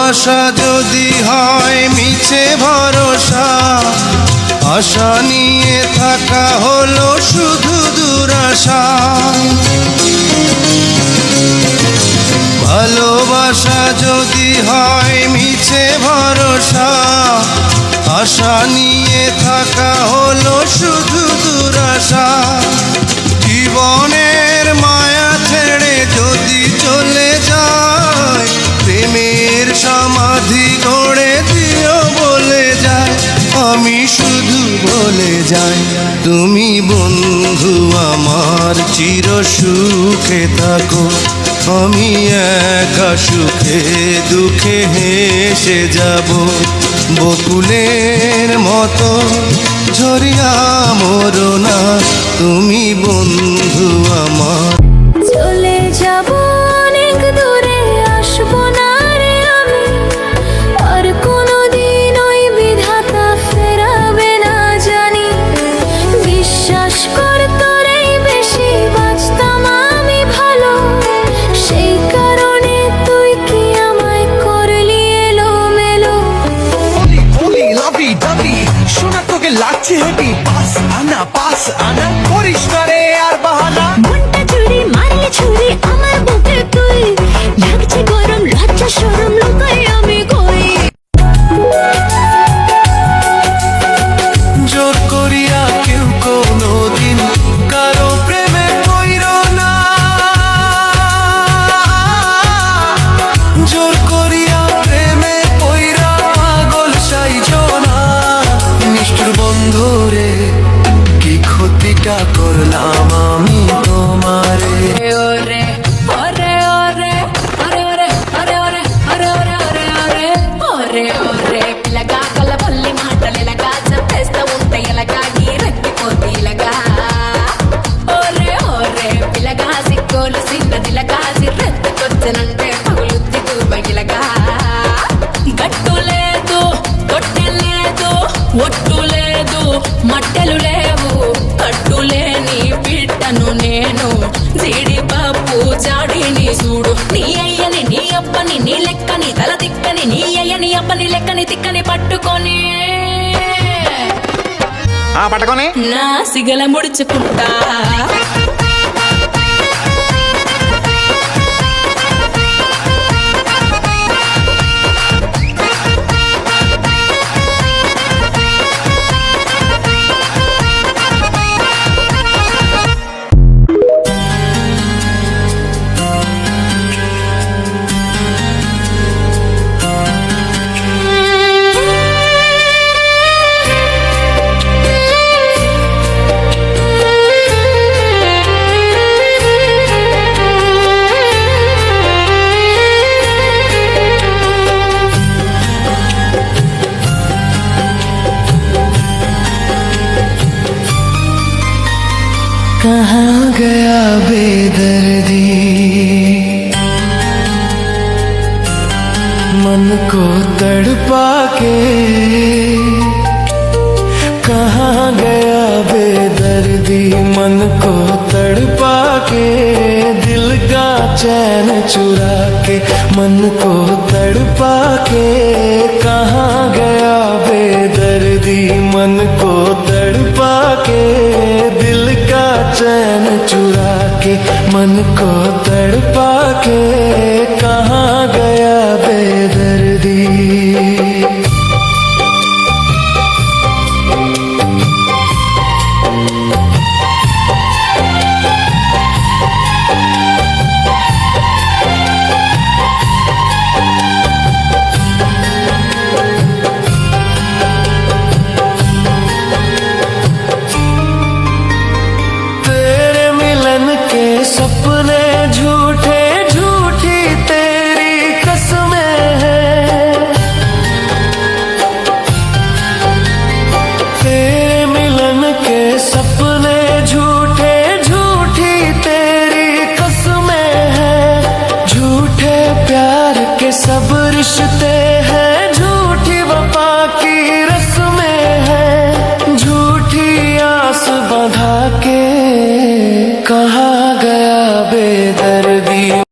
ভালোবাসা যদি হয় মিছে ভরসা, আশা নিয়ে থাকা হলো শুধু দুরাশা। ভালোবাসা যদি হয় মিছে ভরসা, আশা নিয়ে থাকা হলো শুধু দুরাশা। জীবনের মায়া ছেড়ে যদি চলে যায়, প্রেমের সমাধি গড়ে দিও বলে যায়। আমি শুধু বলে যাই, তুমি বন্ধু আমার চির সুখে থাকো। আমি একা সুখে দুঃখে হেসে যাব, বকুলের মতো ঝরিয়া মরো না, তুমি বন্ধু আমার। চলে যাব অনেক দূরে, আসবো না রে আমি আর কোনোদিন, ওই বিধাতা ফেরাবে না জানি। বিশ্বাস কর তোরেই বেশি বাঁচতাম আমি ভালো, সেই কারণে তুই কি আমায় করলি এলোমেলো। লাভি দাবি শোনা তোকে লাগছে হেভি, পাস আনা করিস না রে আর বাহানা। মনটা চুরি মারলে ছুরি আমার বুকে তুই, লাগছে গরম লজ্জা শরম লুকাই আমি কই। জোর করিয়া কেউ কোনোদিন কারো প্রেমে পইরো না, জোর করিয়া প্রেমে পইরা পাগল সাইজো না। নিষ্ঠুর বন্ধুরে কি ক্ষতিটা করলাম আমি তোমারে। ওরে ওরে ওরে ওরে ওরে ওরে ওরে ওরে ওরে ওরে ওরে ఓరే పిల్లగా కలబల్లి మాటలేలగా చంపేస్తా ఉంటే ఎలాగా ఈ రెక్కిపోతీలగా. ఓరే ఓరే పిల్లగా సిక్కోలు సిన్నదిలగా సిర్రెత్తుకొచ్చనంటే పగులుద్ది తూబగిలగా. గట్టు లేదు తొట్టె లేదు ఒట్టు లేదు మట్టెలు లేవు, కట్టులేని బిడ్డను నేను, జీడిపప్పు జాడిని చూడు. నీ అయ్యని నీ అప్పని నీ లెక్కని తల తిక్కని, నీ అయ్యని అప్పని లెక్కని తిక్కని పట్టుకొని పట్టుకొని నా సిగల ముడుచుకుంటా. कहाँ गया बेदर्दी, मन को तड़पा के। कहाँ गया बेदर्दी, मन को तड़पा के। दिल का चैन चुरा के, मन को तड़पा के। कहाँ गया बेदर्दी, मन को तड़पा के। दिल का चैन चुरा के, मन को तड़पा के। कहाँ गया बेदर्दी। सपने झूठे झूठी तेरी कसमें हैं, तेरे मिलन के सपने झूठे झूठी तेरी कसमें हैं। झूठे प्यार के सब रिश्ते हैं, झूठी वफा की रस्में हैं। झूठी आस बंधा के कहाँ गया बेदर्दी।